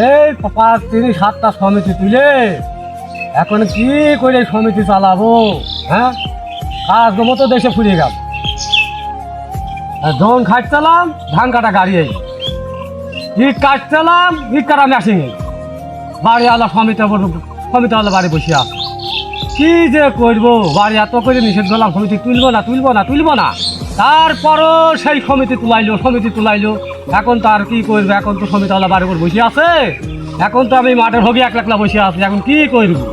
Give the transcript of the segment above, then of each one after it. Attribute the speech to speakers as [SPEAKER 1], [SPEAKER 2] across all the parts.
[SPEAKER 1] এই 5-3-7টা সমিতি তুলে এখন কি করে সমিতি চালাবো? হ্যাঁ, কাজ মতো দেশে ফুরিয়ে গেল। জন খাটছিলাম, ধান কাটা গাড়ি এই, ইট কাটছিলাম, ইট কাটা মেশিন এই, বাড়িওয়ালা সমিতিওয়ালা বাড়ি বসে আছে। কি যে করবো, বাড়ি এত করে নিষেধ করলাম সমিতি তুলবো না, তারপরও সেই সমিতি তুলাইলো। এখন তো আর কি করবো, এখন তো সমিতিওয়ালা বাড়ির উপর বসে আছে, এখন তো আমি মাঠের ভোগে একলা বসে আছি, এখন কি করবো?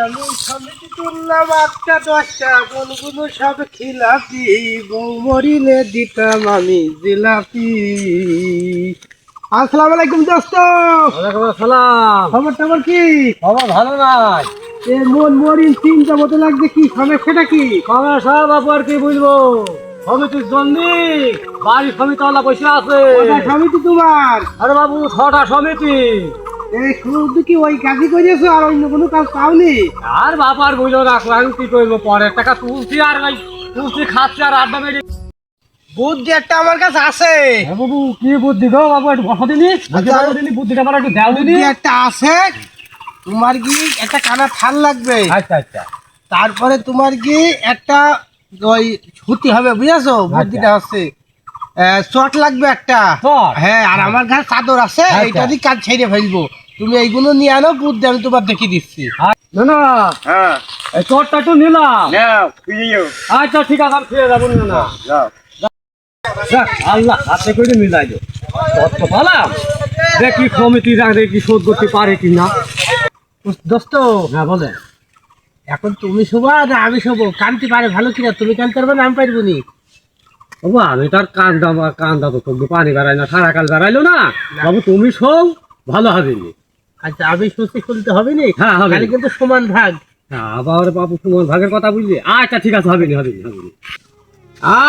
[SPEAKER 2] আমি সমিতি তুললাম 8টা-10টা, কোনগুলো সব খিলাপি, বউ মরিলে দিতাম আমি জিলাপি। আসসালামু আলাইকুম দোস্ত।
[SPEAKER 1] ওয়ালাইকুম আসসালাম।
[SPEAKER 2] খবর টবর কি?
[SPEAKER 1] খবর ভালো নাই।
[SPEAKER 2] মন মরিন চিন্তা মতো লাগছে, কি সমস্যাটা কি?
[SPEAKER 1] সমস্যা বাবু আর কি বুঝবো, সমিতির জন্য বাড়ি সমিতিওয়ালা বসে আছে।
[SPEAKER 2] সমিতি তোমার?
[SPEAKER 1] আরে বাবু 6টা সমিতি।
[SPEAKER 2] এই শুধু কি ওই কাজই করেছো আর অন্য কোনো কাজ পাওনি?
[SPEAKER 1] আর বাবার বুঝলো না, আমি কি করবো, পরের টাকা তুলছি আর তুলছি খাচ্ছি আর আড্ডা মেরে।
[SPEAKER 2] বুদ্ধি একটা আমার কাছে আছে।
[SPEAKER 1] হ্যাঁ বাবু, কি বুদ্ধি গো বাবু, একটু বসা দিনি, বুদ্ধিটা আমার একটু দেও দিনি।
[SPEAKER 2] বুদ্ধি একটা আছে, তোমার কি একটা কানা থাল লাগবে।
[SPEAKER 1] আচ্ছা।
[SPEAKER 2] তারপরে তোমার কি একটা ওই ছুটি হবে, বুঝেছো? বুদ্ধিটা হচ্ছে চট লাগবে একটা।
[SPEAKER 1] চট?
[SPEAKER 2] হ্যাঁ, আর আমার কাছে চাদর আছে,
[SPEAKER 1] আচ্ছা।
[SPEAKER 2] এইটা দিয়ে কাজ ছেড়ে ফেলবো। তুমি এইগুলো নিয়ে আনো, বুদ্ধি আমি তোমার দেখিয়ে দিচ্ছি।
[SPEAKER 1] না
[SPEAKER 2] হ্যাঁ,
[SPEAKER 1] এই চটটা একটু নিলাম। আচ্ছা ঠিক আছে, আমি ফিরে যাবো না। যাক, আল্লাহ হাতে করে মিলাইলো, কত পালাম, দেখি কমিটি দেখি শোধ করতে পারে কিনা।
[SPEAKER 2] দোস্ত
[SPEAKER 1] হ্যাঁ বলে।
[SPEAKER 2] এখন তুমি শোভা না আমি শোবো? কানতে পারে ভালো কিনা? তুমি কানতে পারবে না আমি পারবো নি?
[SPEAKER 1] বাবু আমি তার কান্দা তো চোখ পানি বেড়াই না, সারা কাল বেড়াইলো না বাবু, তুমি সব ভালো হবে নি।
[SPEAKER 2] আচ্ছা, আমি শুনতে শুনতে হবে নি?
[SPEAKER 1] হ্যাঁ হবে।
[SPEAKER 2] খালি কিন্তু সমান ভাগ।
[SPEAKER 1] আবার বাবু তোমার ভাগের কথা বুঝলি? আচ্ছা ঠিক আছে, হবে নি।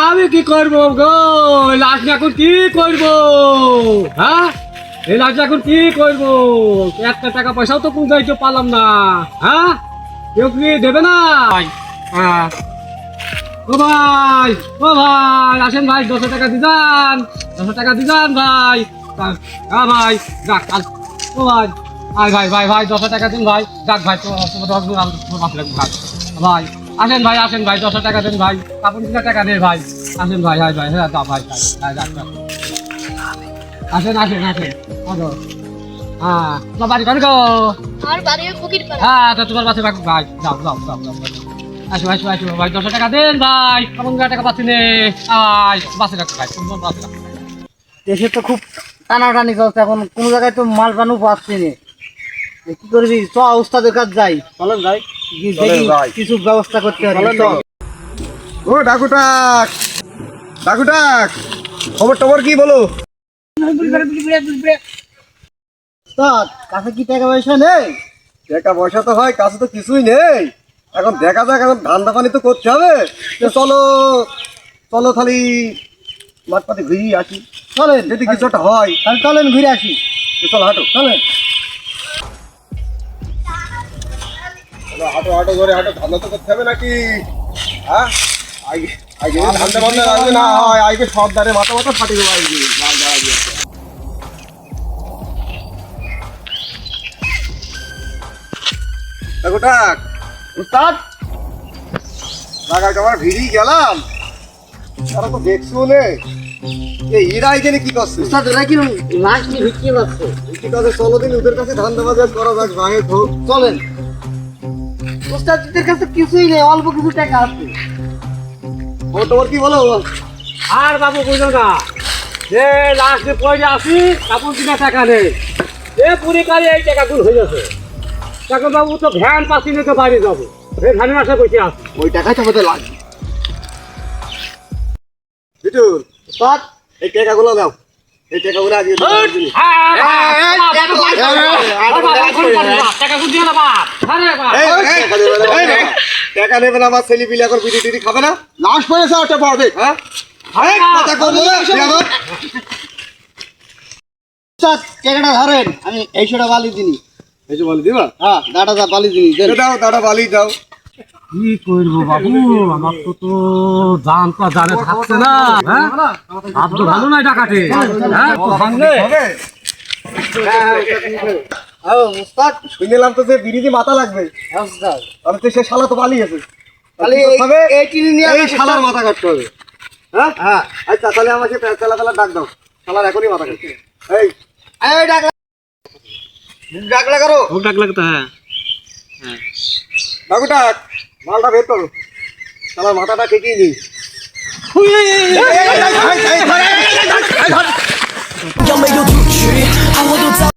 [SPEAKER 1] আমি কি করবো গো, এই লাশ এখন কি করবো? হ্যাঁ, এই লাশ এখন কি করবো? একটা টাকা পয়সাও তো পৌঁছাইতে পারলাম না। হ্যাঁ, কেউ কি দেবে না? হ্যাঁ, ও ভাই আসেন ভাই, 10 টাকা দিজান, 10 টাকা দিজান ভাই। হ্যাঁ ভাই, যাক ও ভাই, ভাই 10 টাকা দিন ভাই, যাক ভাই, ভাই আসেন ভাই 10 টাকা দেন ভাই, কাপড় কিনা টাকা দে ভাই, আসেন ভাই, হ্যাঁ ভাই, হ্যাঁ ভাই, আসেন আসো। হ্যাঁ, তোমার বাড়ি কোন গো?
[SPEAKER 3] আমার বাড়ি ফকিরপাড়া।
[SPEAKER 1] হ্যাঁ, তোমার বাড়ি ভাই, যাও আসো ভাই, 10 টাকা দেন ভাই, কাপড় কিনা টাকা পাচ্ছি নে ভাই, বাসে রাখো ভাই, তোমার বাসে রাখো।
[SPEAKER 2] দেশে তো খুব টানাটানি চলছে, এখন কোন জায়গায় তো মাল পানু পাচ্ছি না। কি করবি, চ ওস্তাদের কাছে যাই। চলেন ভাই, দেখি কিছু ব্যবস্থা করতে পারি।
[SPEAKER 4] ও ডাকুটাক, খবর টবর কি বলো?
[SPEAKER 2] ওস্তাদ, কাছে কি টাকা পয়সা নেই?
[SPEAKER 4] টাকা পয়সা তো হয়, কাছে তো কিছুই নেই। এখন দেখা যাক, এখন ধান্দা পানি তো করতে হবে। তো চলো খালি মাঠ পাতে ঘুরিয়ে আসি।
[SPEAKER 2] চলেন,
[SPEAKER 4] যদি কিছু একটা হয়
[SPEAKER 2] তাহলে চলেন ঘুরে আসি।
[SPEAKER 4] তো চলো, হাঁটো
[SPEAKER 2] চলেন।
[SPEAKER 4] হাঁটো করে ধান্দা তো করতে হবে নাকি? হ্যাঁ, আগে ধান্দা বান্দা লাগবে না হয়, আগে সর্দারে মাথা ফাটিয়ে দেবো। আগে দাঁড়া দিয়ে ডাকুটাক,
[SPEAKER 2] ওস্তাদ,
[SPEAKER 4] লাগাই আমার ভিড়ি গেলাম, তারা তো দেখছো নে, এই এরা এখানে কি করছে?
[SPEAKER 2] ওস্তাদ ওরা কি লাশ নিয়ে ঢুকিয়ে যাচ্ছে?
[SPEAKER 4] ঠিক আছে, চলো দিন ওদের কাছে ধান্দা বাজার করা যাক, ভাঙে হোক।
[SPEAKER 2] চলেন। ওস্তাদের কাছে কিছুই নেই, অল্প কিছু টাকা আছে।
[SPEAKER 4] ও তোমার কি বলো?
[SPEAKER 1] আর বাবু বুঝলো না, যে লাস্টে পয়সা আসি, কাপড় কিনা টাকা নেই, এ পুরি কালে এই টাকা গুল হয়ে গেছে। টাকা বাবু তো ভ্যান পাচ্ছি না, তো বাড়ি যাবো, এই ভ্যানের আসে বসে আসি।
[SPEAKER 4] ওই টাকাই তো আমাদের লাগবে। বিটুল,
[SPEAKER 2] ওস্তাদ,
[SPEAKER 4] এই টাকাগুলো দাও, এই টাকাগুলো আজকে টাকা নেবে না, আমার ছেলে পিলে এখন বিড়ি টিড়ি খাবে না, লাশ পড়েছে ওটা পড়বে। হ্যাঁ, কথা করবো না,
[SPEAKER 2] ওস্তাদ টাকাটা ধরেন, আমি 100 টাকা বালি দিনি।
[SPEAKER 4] এই যে বলে দিবা।
[SPEAKER 2] হ্যাঁ, দাঁড়া বালি দিনি।
[SPEAKER 4] দাও দাঁড়া বালি দাও।
[SPEAKER 1] কি করবো বাবু, আমার তো জান তো জানে থাকছে না। হ্যাঁ আপ তো ভালো নয় ডাকাতে। হ্যাঁ তো ভাঙলে
[SPEAKER 2] উস্তাদ
[SPEAKER 4] শুনলাম তো যে বিরিজি মাথা লাগবে,
[SPEAKER 2] হ্যাঁ উস্তাদ
[SPEAKER 4] তাহলে তো সে শালা তো পালিয়েছে।
[SPEAKER 2] তাহলে এই টিনি নিয়ে
[SPEAKER 4] এই শালার মাথা কাটতে হবে। হ্যাঁ হ্যাঁ, আচ্ছা তাহলে আমাকে চালা ডাক দাও, শালার এখনই মাথা কাটতে। এই
[SPEAKER 2] এই ডাকলা করো
[SPEAKER 1] ও ডাক লাগতো। হ্যাঁ
[SPEAKER 4] ডাকু ডাক, মালটা বের করো, শালার মাথাটা কেটেই নি।
[SPEAKER 5] 要没有出去，爱我都早。